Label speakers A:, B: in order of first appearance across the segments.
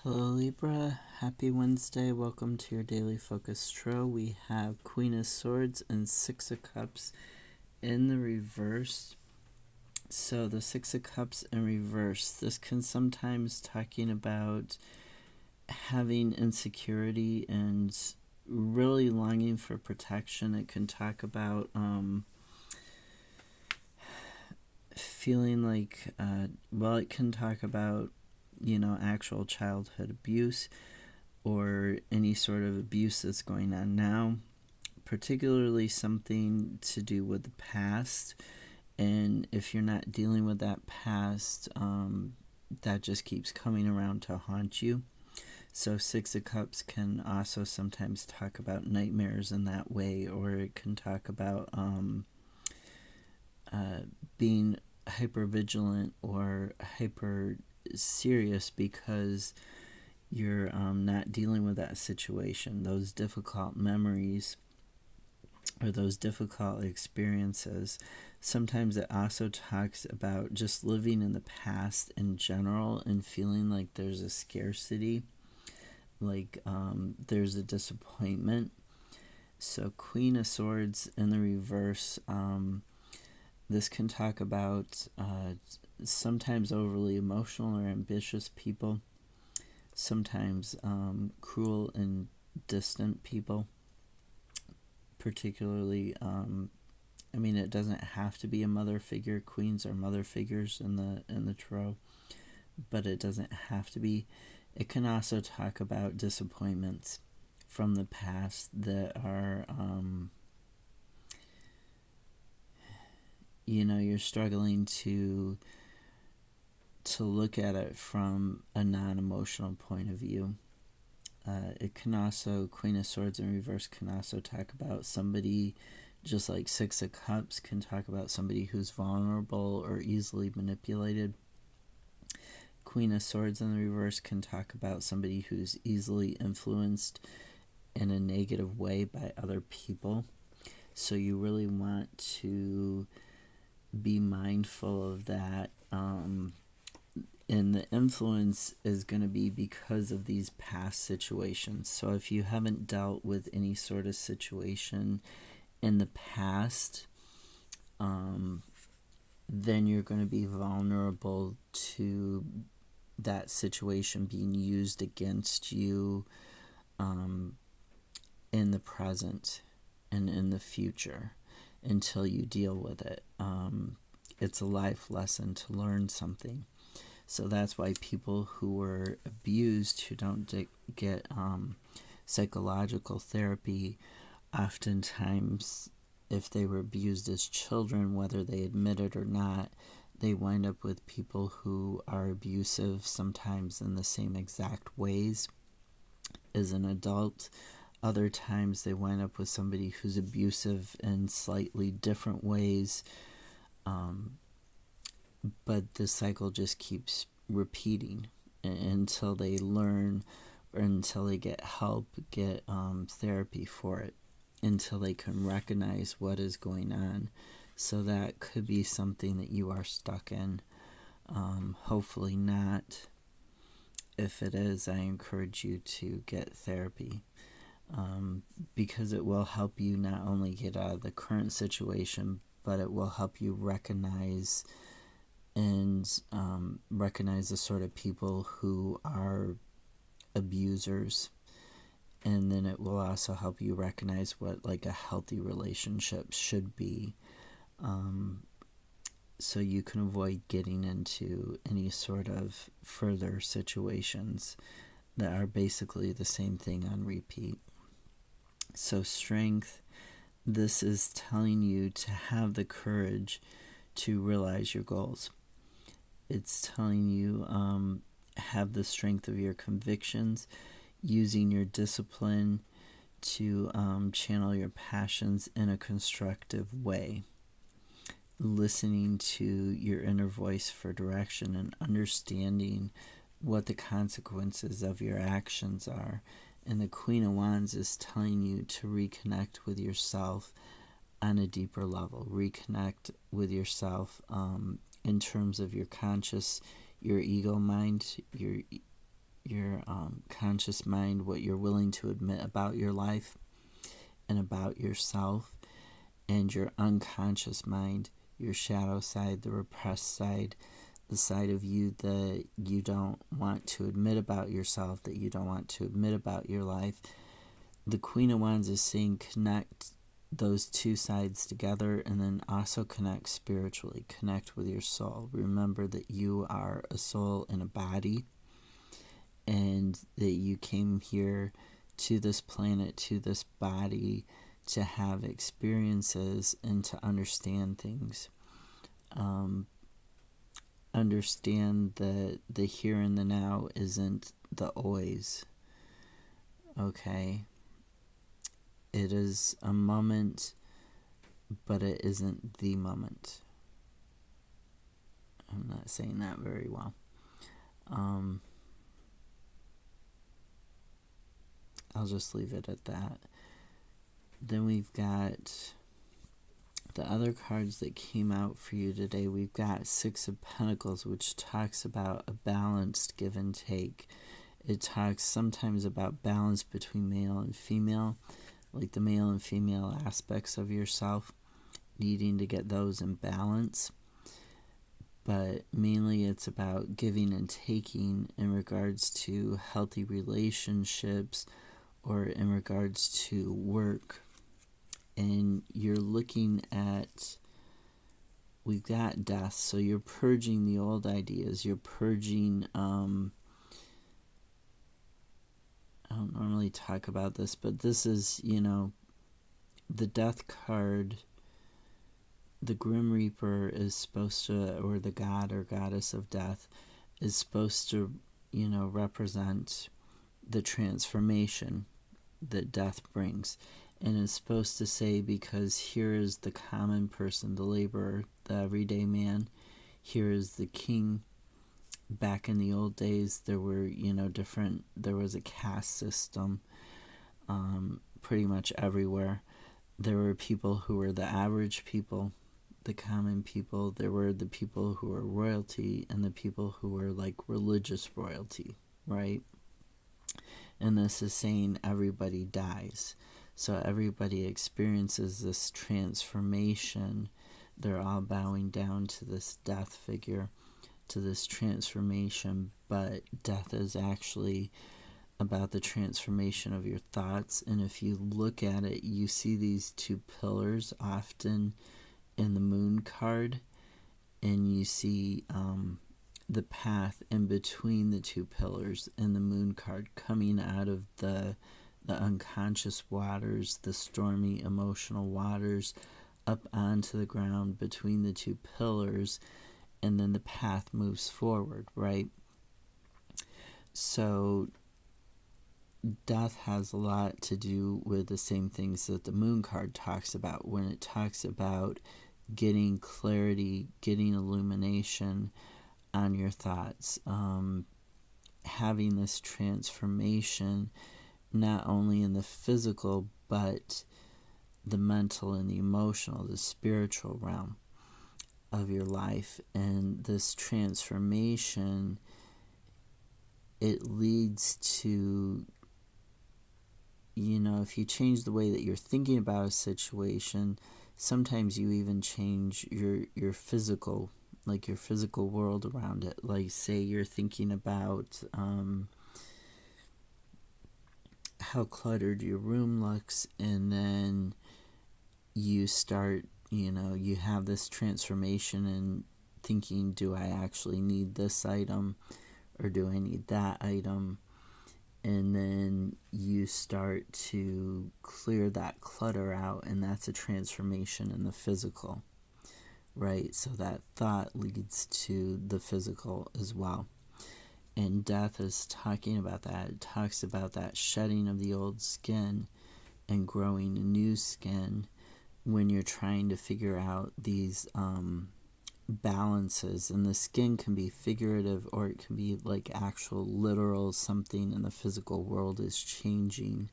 A: Hello Libra, happy Wednesday. Welcome to your daily focus tarot. We have Queen of Swords and Six of Cups in the reverse. So the Six of Cups in reverse, this can sometimes talking about having insecurity and really longing for protection. It can talk about feeling like, it can talk about actual childhood abuse or any sort of abuse that's going on now, particularly something to do with the past. And if you're not dealing with that past, that just keeps coming around to haunt you. So Six of Cups can also sometimes talk about nightmares in that way, or it can talk about being hyper vigilant or hyper serious because you're not dealing with that situation, those difficult memories or those difficult experiences. Sometimes it also talks about just living in the past in general and feeling like there's a scarcity, like there's a disappointment. So Queen of Swords in the reverse, this can talk about sometimes overly emotional or ambitious people, sometimes cruel and distant people, particularly, it doesn't have to be a mother figure. Queens are mother figures in the tarot, but it doesn't have to be. It can also talk about disappointments from the past that are, you're struggling to look at it from a non-emotional point of view. It can also, Queen of Swords in reverse can also talk about somebody, just like Six of Cups can talk about somebody who's vulnerable or easily manipulated. Queen of Swords in the reverse can talk about somebody who's easily influenced in a negative way by other people. So you really want to be mindful of that. And the influence is going to be because of these past situations. So if you haven't dealt with any sort of situation in the past, then you're going to be vulnerable to that situation being used against you in the present and in the future until you deal with it. It's a life lesson to learn something. So that's why people who were abused, who don't get psychological therapy, oftentimes, if they were abused as children, whether they admit it or not, they wind up with people who are abusive, sometimes in the same exact ways as an adult. Other times they wind up with somebody who's abusive in slightly different ways. But the cycle just keeps repeating until they learn or until they get help, get therapy for it, until they can recognize what is going on. So that could be something that you are stuck in. Hopefully not. If it is, I encourage you to get therapy, because it will help you not only get out of the current situation, but it will help you recognize the sort of people who are abusers. And then it will also help you recognize what like a healthy relationship should be, so you can avoid getting into any sort of further situations that are basically the same thing on repeat. So Strength, this is telling you to have the courage to realize your goals. It's telling you have the strength of your convictions, using your discipline to channel your passions in a constructive way, listening to your inner voice for direction and understanding what the consequences of your actions are. And the Queen of Wands is telling you to reconnect with yourself on a deeper level, reconnect with yourself in terms of your conscious, your ego mind, conscious mind, what you're willing to admit about your life and about yourself, and your unconscious mind, your shadow side, the repressed side, the side of you that you don't want to admit about yourself, that you don't want to admit about your life. The Queen of Wands is saying connect those two sides together, and then also connect spiritually, connect with your soul. Remember that you are a soul in a body, and that you came here to this planet, to this body, to have experiences and to understand things. Understand that the here and the now isn't the always. Okay? It is a moment, but it isn't the moment. I'm not saying that very well. I'll just leave it at that. Then we've got the other cards that came out for you today. We've got Six of Pentacles, which talks about a balanced give and take. It talks sometimes about balance between male and female, like the male and female aspects of yourself, needing to get those in balance. But mainly it's about giving and taking in regards to healthy relationships or in regards to work. And you're looking at, we've got death, so you're purging the old ideas. You're purging, I don't normally talk about this, but this is, the death card. The Grim Reaper is supposed to, or the god or goddess of death, is supposed to, represent the transformation that death brings. And it's supposed to say, because here is the common person, the laborer, the everyday man. Here is the king. Back in the old days, there were, there was a caste system pretty much everywhere. There were people who were the average people, the common people. There were the people who were royalty and the people who were like religious royalty, right? And this is saying everybody dies. So everybody experiences this transformation. They're all bowing down to this death figure, to this transformation. But death is actually about the transformation of your thoughts. And if you look at it, you see these two pillars often in the moon card. And you see the path in between the two pillars in the moon card, coming out of the unconscious waters, the stormy emotional waters, up onto the ground between the two pillars, and then the path moves forward, right? So death has a lot to do with the same things that the moon card talks about, when it talks about getting clarity, getting illumination on your thoughts, having this transformation not only in the physical, but the mental and the emotional, the spiritual realm of your life. And this transformation, it leads to, if you change the way that you're thinking about a situation, sometimes you even change your physical, like your physical world around it. Like, say you're thinking about how cluttered your room looks, and then you start, you have this transformation and thinking, do I actually need this item, or do I need that item? And then you start to clear that clutter out, and that's a transformation in the physical, right? So that thought leads to the physical as well. And death is talking about that. It talks about that shedding of the old skin and growing a new skin when you're trying to figure out these balances. And the skin can be figurative, or it can be like actual literal, something in the physical world is changing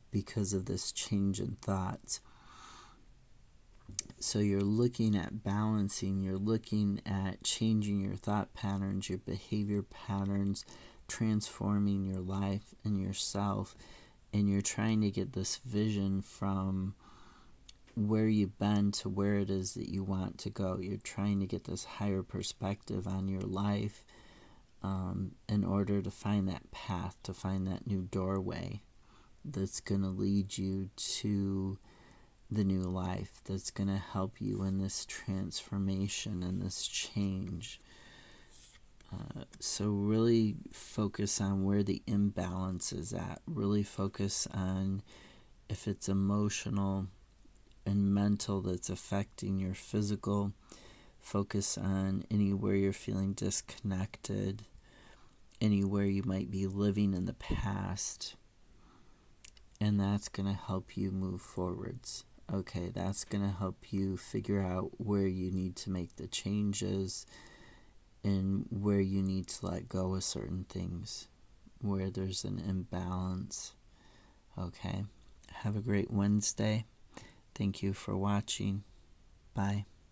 A: because of this change in thoughts. So you're looking at balancing, you're looking at changing your thought patterns, your behavior patterns, transforming your life and yourself, and you're trying to get this vision from where you've been to where it is that you want to go. You're trying to get this higher perspective on your life in order to find that path, to find that new doorway that's going to lead you to the new life, that's going to help you in this transformation and this change. So really focus on where the imbalance is at. Really focus on if it's emotional and mental that's affecting your physical. Focus on anywhere you're feeling disconnected, anywhere you might be living in the past, and that's going to help you move forwards. Okay, that's going to help you figure out where you need to make the changes and where you need to let go of certain things, where there's an imbalance. Okay, have a great Wednesday. Thank you for watching. Bye.